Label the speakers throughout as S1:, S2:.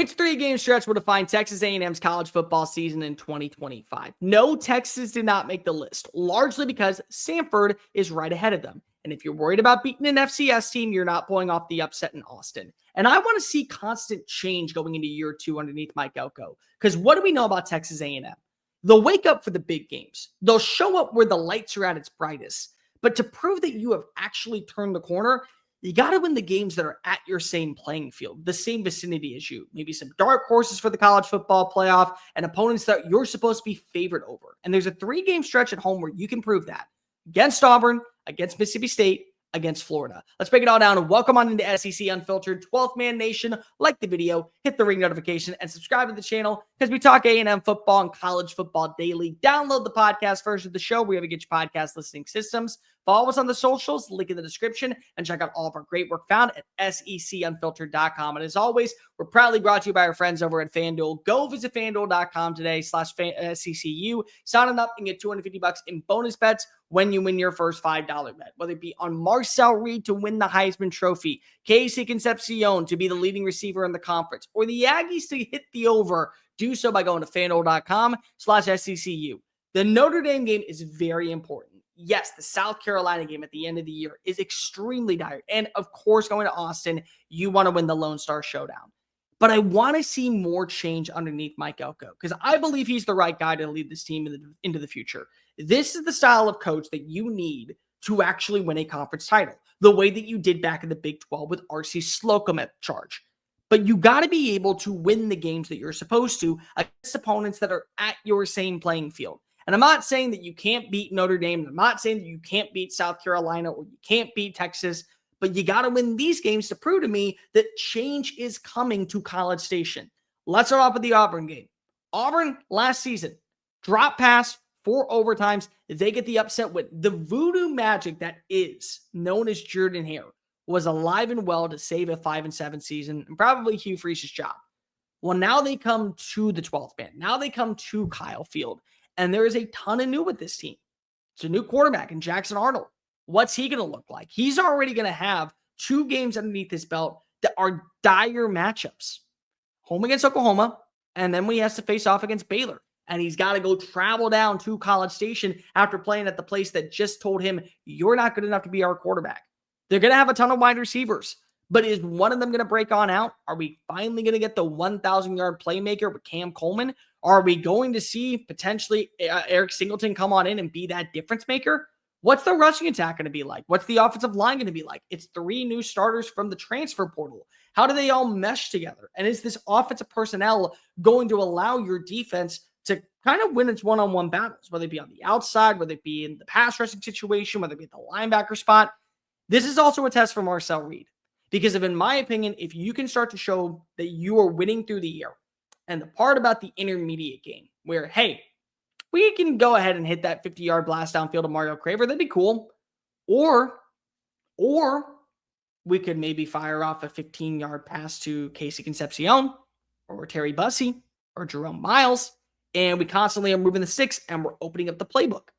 S1: Which three-game stretch will define Texas A&M's college football season in 2025? No, Texas did not make the list, largely because Samford is right ahead of them. And if you're worried about beating an FCS team, you're not pulling off the upset in Austin. And I want to see constant change going into year two underneath Mike Elko. Because what do we know about Texas A&M? They'll wake up for the big games. They'll show up where the lights are at its brightest. But to prove that you have actually turned the corner, you got to win the games that are at your same playing field, the same vicinity as you. Maybe some dark horses for the college football playoff and opponents that you're supposed to be favored over. And there's a three-game stretch at home where you can prove that. Against Auburn, against Mississippi State, against Florida. Let's break it all down and welcome on into SEC Unfiltered, 12th Man Nation. Like the video, hit the ring notification, and subscribe to the channel because we talk A&M football and college football daily. Download the podcast version of the show wherever you get your podcast listening systems. Follow us on the socials, link in the description, and check out all of our great work found at secunfiltered.com. And as always, we're proudly brought to you by our friends over at FANDUEL. Go visit FANDUEL.com today/SECU. Sign up and get $250 in bonus bets when you win your first $5 bet, whether it be on Marcel Reed to win the Heisman Trophy, Casey Concepcion to be the leading receiver in the conference, or the Aggies to hit the over. Do so by going to FANDUEL.com/SECU. The Notre Dame game is very important. Yes, the South Carolina game at the end of the year is extremely dire. And of course, going to Austin, you want to win the Lone Star Showdown. But I want to see more change underneath Mike Elko because I believe he's the right guy to lead this team into the future. This is the style of coach that you need to actually win a conference title, the way that you did back in the Big 12 with R.C. Slocum at charge. But you got to be able to win the games that you're supposed to against opponents that are at your same playing field. And I'm not saying that you can't beat Notre Dame. I'm not saying that you can't beat South Carolina or you can't beat Texas, but you got to win these games to prove to me that change is coming to College Station. Let's start off with the Auburn game. Auburn last season, drop pass, 4 overtimes. They get the upset win. The voodoo magic that is known as Jordan Hare was alive and well to save a 5-7 season and probably Hugh Freeze's job. Well, now they come to the 12th man. Now they come to Kyle Field. And there is a ton of new with this team. It's a new quarterback in Jackson Arnold. What's he going to look like? He's already going to have 2 games underneath his belt that are dire matchups. Home against Oklahoma, and then he has to face off against Baylor. And he's got to go travel down to College Station after playing at the place that just told him, you're not good enough to be our quarterback. They're going to have a ton of wide receivers. But is one of them going to break on out? Are we finally going to get the 1,000-yard playmaker with Cam Coleman? Are we going to see potentially Eric Singleton come on in and be that difference maker? What's the rushing attack going to be like? What's the offensive line going to be like? It's 3 new starters from the transfer portal. How do they all mesh together? And is this offensive personnel going to allow your defense to kind of win its one-on-one battles, whether it be on the outside, whether it be in the pass rushing situation, whether it be at the linebacker spot? This is also a test for Marcel Reed. Because in my opinion, if you can start to show that you are winning through the year, and the part about the intermediate game where, hey, we can go ahead and hit that 50-yard blast downfield of Mario Craver, that'd be cool. Or we could maybe fire off a 15-yard pass to Casey Concepcion or Terry Bussey or Jerome Miles, and we constantly are moving the sticks and we're opening up the playbook.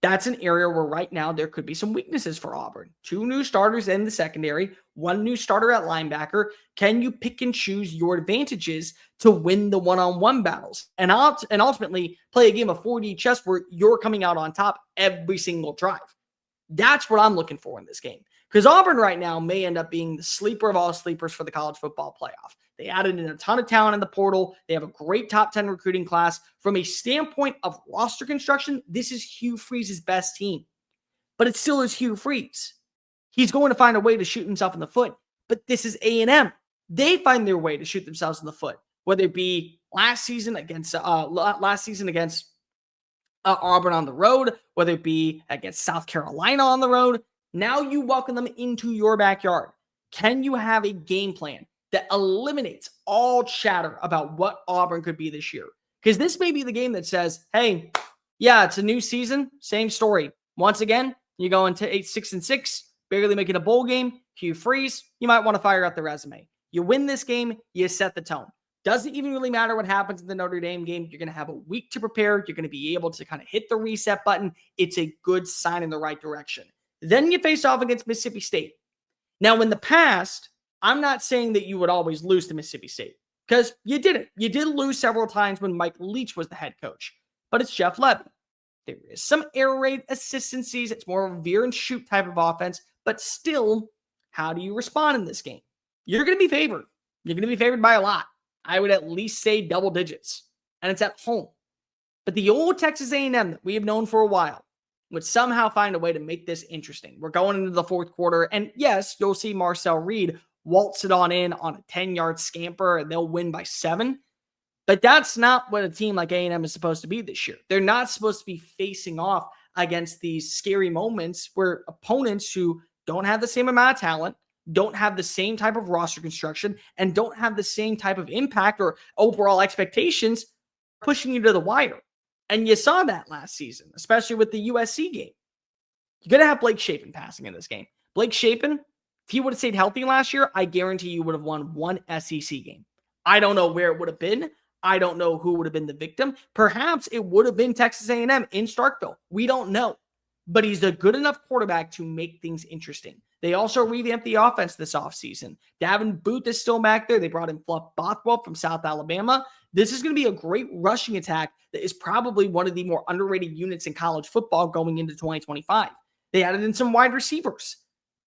S1: That's an area where right now there could be some weaknesses for Auburn. 2 new starters in the secondary, 1 new starter at linebacker. Can you pick and choose your advantages to win the one-on-one battles and ultimately play a game of 4D chess where you're coming out on top every single drive? That's what I'm looking for in this game. Because Auburn right now may end up being the sleeper of all sleepers for the college football playoff. They added in a ton of talent in the portal. They have a great top 10 recruiting class. From a standpoint of roster construction, this is Hugh Freeze's best team. But it still is Hugh Freeze. He's going to find a way to shoot himself in the foot. But this is A&M. They find their way to shoot themselves in the foot. Whether it be last season against Auburn on the road, whether it be against South Carolina on the road. Now you welcome them into your backyard. Can you have a game plan that eliminates all chatter about what Auburn could be this year? Because this may be the game that says, hey, yeah, it's a new season, same story. Once again, you go into 6-6, barely making a bowl game, Hugh Freeze, you might want to fire out the resume. You win this game, you set the tone. Doesn't even really matter what happens in the Notre Dame game. You're going to have a week to prepare. You're going to be able to kind of hit the reset button. It's a good sign in the right direction. Then you face off against Mississippi State. Now, in the past, I'm not saying that you would always lose to Mississippi State. because you didn't. You did lose several times when Mike Leach was the head coach, but it's Jeff Levy. There is some air raid assistancies. It's more of a veer and shoot type of offense, but still, how do you respond in this game? You're going to be favored. You're going to be favored by a lot. I would at least say double digits, and it's at home. But the old Texas A&M that we have known for a while would somehow find a way to make this interesting. We're going into the fourth quarter, and yes, you'll see Marcel Reed waltz it on in on a 10-yard scamper, and they'll win by 7. But that's not what a team like A&M is supposed to be this year. They're not supposed to be facing off against these scary moments where opponents who don't have the same amount of talent, don't have the same type of roster construction, and don't have the same type of impact or overall expectations pushing you to the wire. And you saw that last season, especially with the USC game. You're going to have Blake Shapen passing in this game. Blake Shapen, if he would have stayed healthy last year, I guarantee you would have won one SEC game. I don't know where it would have been. I don't know who would have been the victim. Perhaps it would have been Texas A&M in Starkville. We don't know. But he's a good enough quarterback to make things interesting. They also revamped the offense this offseason. Davin Booth is still back there. They brought in Fluff Bothwell from South Alabama. This is going to be a great rushing attack that is probably one of the more underrated units in college football going into 2025. They added in some wide receivers,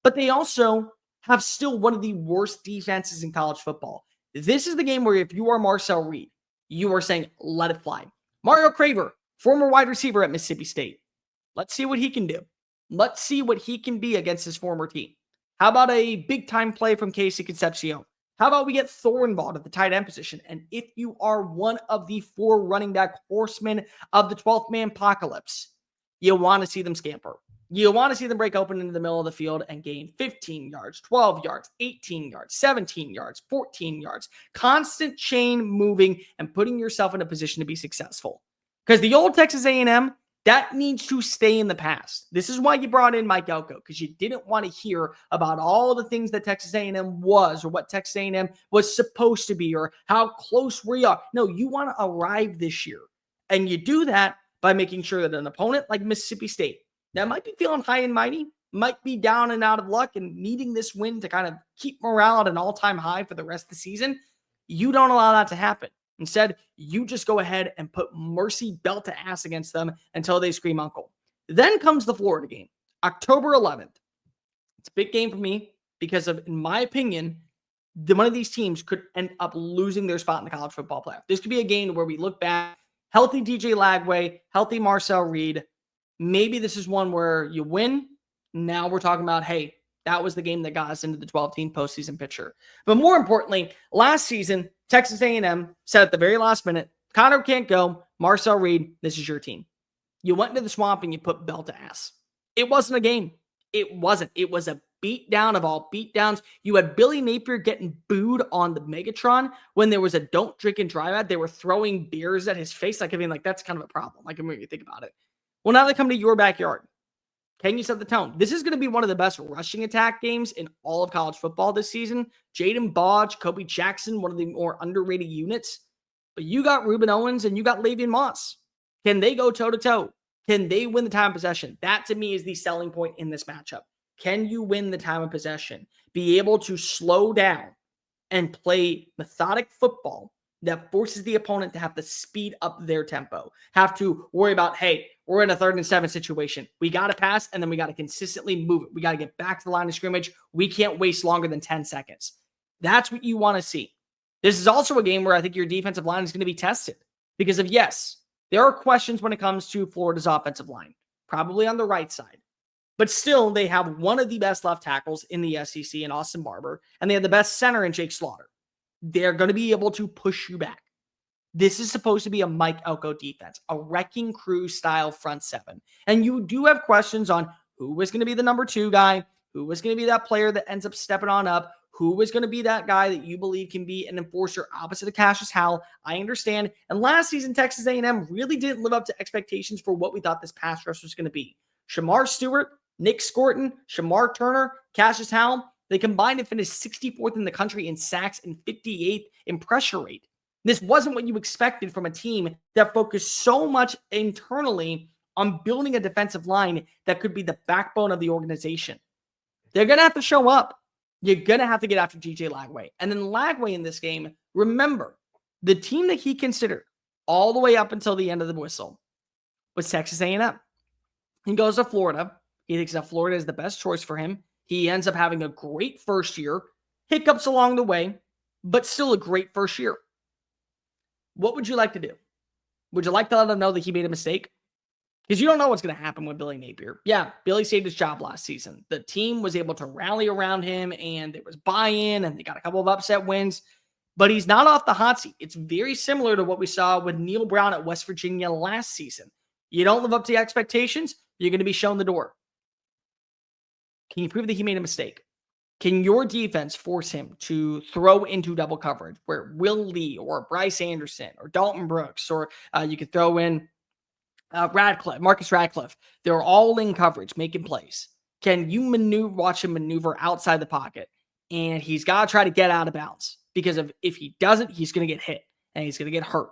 S1: but they also have still one of the worst defenses in college football. This is the game where if you are Marcel Reed, you are saying, let it fly. Mario Craver, former wide receiver at Mississippi State. Let's see what he can do. Let's see what he can be against his former team. How about a big-time play from Casey Concepcion? How about we get Thornball at the tight end position? And if you are one of the 4 running back horsemen of the 12th man apocalypse, you want to see them scamper. You want to see them break open into the middle of the field and gain 15 yards, 12 yards, 18 yards, 17 yards, 14 yards. Constant chain moving and putting yourself in a position to be successful. Because the old Texas A&M, that needs to stay in the past. This is why you brought in Mike Elko, because you didn't want to hear about all the things that Texas A&M was or what Texas A&M was supposed to be or how close we are. No, you want to arrive this year. And you do that by making sure that an opponent like Mississippi State that might be feeling high and mighty, might be down and out of luck and needing this win to kind of keep morale at an all-time high for the rest of the season, you don't allow that to happen. Instead, you just go ahead and put mercy belt to ass against them until they scream uncle. Then comes the Florida game, October 11th. It's a big game for me because of, in my opinion, one of these teams could end up losing their spot in the college football playoff. This could be a game where we look back, healthy DJ Lagway, healthy Marcel Reed. Maybe this is one where you win. Now we're talking about, hey, that was the game that got us into the 12-team postseason picture. But more importantly, last season, Texas A&M said at the very last minute, Connor can't go. Marcel Reed, this is your team. You went into the swamp and you put belt to ass. It wasn't a game. It wasn't. It was a beatdown of all beatdowns. You had Billy Napier getting booed on the Megatron when there was a don't drink and drive at. They were throwing beers at his face. Like, I mean, like, that's kind of a problem. Like, I mean, when you think about it. Well, now they come to your backyard. Can you set the tone? This is going to be one of the best rushing attack games in all of college football this season. Jaden Bodge, Kobe Jackson, one of the more underrated units. But you got Reuben Owens and you got Lavian Moss. Can they go toe-to-toe? Can they win the time of possession? That, to me, is the selling point in this matchup. Can you win the time of possession? Be able to slow down and play methodic football that forces the opponent to have to speed up their tempo. Have to worry about, hey, we're in a 3rd and 7 situation. We got to pass, and then we got to consistently move it. We got to get back to the line of scrimmage. We can't waste longer than 10 seconds. That's what you want to see. This is also a game where I think your defensive line is going to be tested. Because of, yes, there are questions when it comes to Florida's offensive line, probably on the right side. But still, they have one of the best left tackles in the SEC in Austin Barber, and they have the best center in Jake Slaughter. They're going to be able to push you back. This is supposed to be a Mike Elko defense, a wrecking crew style front 7. And you do have questions on who was going to be the number 2 guy, who was going to be that player that ends up stepping on up, who was going to be that guy that you believe can be an enforcer opposite of Cassius Howell. I understand. And last season, Texas A&M really didn't live up to expectations for what we thought this pass rush was going to be. Shamar Stewart, Nick Scorton, Shamar Turner, Cassius Howell, they combined to finish 64th in the country in sacks and 58th in pressure rate. This wasn't what you expected from a team that focused so much internally on building a defensive line that could be the backbone of the organization. They're going to have to show up. You're going to have to get after DJ Lagway. And then Lagway in this game Remember, the team that he considered all the way up until the end of the whistle was Texas A&M. He goes to Florida. He thinks that Florida is the best choice for him. He ends up having a great first year, hiccups along the way, but still a great first year. What would you like to do? Would you like to let him know that he made a mistake? Because you don't know what's going to happen with Billy Napier. Yeah, Billy saved his job last season. The team was able to rally around him, and there was buy-in, and they got a couple of upset wins. But he's not off the hot seat. It's very similar to what we saw with Neil Brown at West Virginia last season. You don't live up to the expectations, you're going to be shown the door. Can you prove that he made a mistake? Can your defense force him to throw into double coverage where Will Lee or Bryce Anderson or Dalton Brooks, or you could throw in Marcus Radcliffe? They're all in coverage, making plays. Can you watch him maneuver outside the pocket? And he's got to try to get out of bounds, because if he doesn't, he's going to get hit and he's going to get hurt.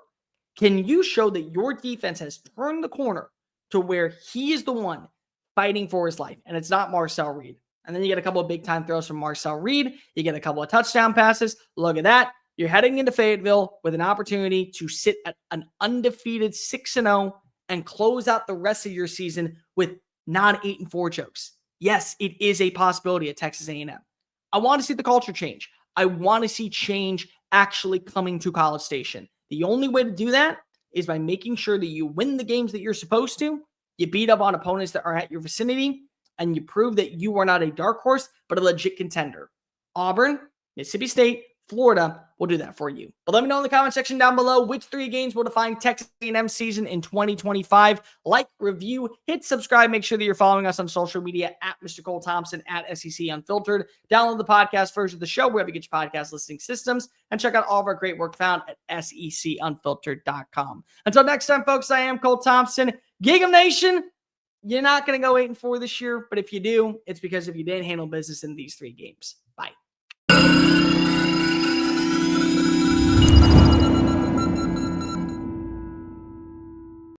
S1: Can you show that your defense has turned the corner to where he is the one fighting for his life, and it's not Marcel Reed? And then you get a couple of big-time throws from Marcel Reed. You get a couple of touchdown passes. Look at that. You're heading into Fayetteville with an opportunity to sit at an undefeated 6-0 and close out the rest of your season with non-8-4 jokes. Yes, it is a possibility at Texas A&M. I want to see the culture change. I want to see change actually coming to College Station. The only way to do that is by making sure that you win the games that you're supposed to, you beat up on opponents that are at your vicinity, and you prove that you are not a dark horse, but a legit contender. Auburn, Mississippi State, Florida will do that for you. But let me know in the comment section down below which 3 games will define Texas A&M season in 2025. Like, review, hit subscribe. Make sure that you're following us on social media at Mr. Cole Thompson, at SEC Unfiltered. Download the podcast version of the show wherever you get your podcast listening systems, and check out all of our great work found at secunfiltered.com. Until next time, folks, I am Cole Thompson. Gig 'em Nation, you're not going to go 8-4 this year, but if you do, it's because if you didn't handle business in these 3 games.